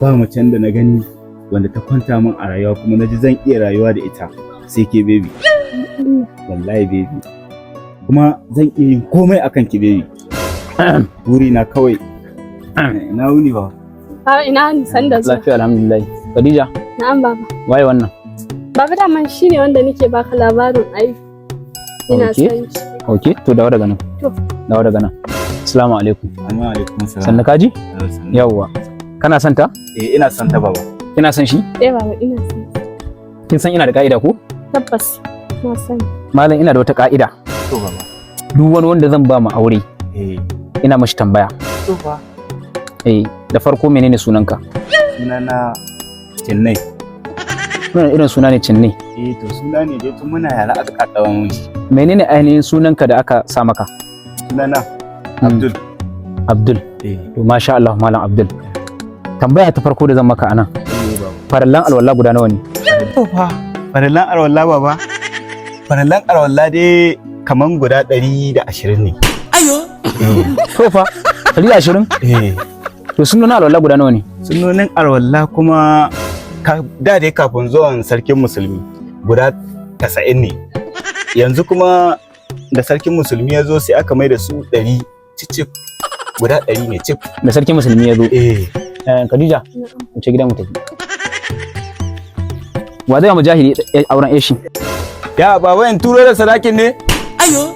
ba macen da na gani wanda ta kwanta min a rayuwa kuma na ji zan iya rayuwa da ita sai ke baby. Wallahi baby. Kuma zan iya yin komai akan ki baby. Buri na kawai. Na wuni ba. Ha ina ni san da zuwa. Lafiya alhamdulillah. Khadija. Na'am baba. Waye wannan? Baba da man shine wanda nake baka labarin ai. Ina san shi. Okay, to dawo daga nan. To. Dawo daga nan. Assalamu alaikum. Wa alaikum salam. Sannu kaji? Yawwa. Kana son ta? Ina son ta baba. Kina son shi? Baba ina son. Kin san ina da ka'ida ko? Tabbas. Na san. Malam ina da wata ka'ida. To baba. Duk wani wanda zan ba mu aure. Ina mashi tambaya. To fa. Da farko menene sunanka? Sunana Cinnai. Wannan irin suna ne Cinnai? To suna ne dai tun muna yara aka kaɗawa mun shi. Menene ainihin sunanka da aka sa maka? Sunana Abdul. Abdul. To masha Allah Malam Abdul. Tambaya ta farko da zan maka anan. Farallan alwala guda nawa ne? To fa. Farallan alwala baba. Farallan alwala dai kaman guda 120 ne. Ayo. To fa 120? To sunonin alwala guda nawa ne? Sunonin alwala kuma da dai kafin zuwan sarkin musulmi guda 90 ne. Yanzu kuma da sarkin musulmi ya zo sai aka mai da su 100 cicif. Guda 100 ne cif. Da sarkin musulmi ya zo? Khadija, mu ce gidan mu tafi. Wa zai mu jahili auren eshi? Ya baba in turo da sadakin ne? Ayo.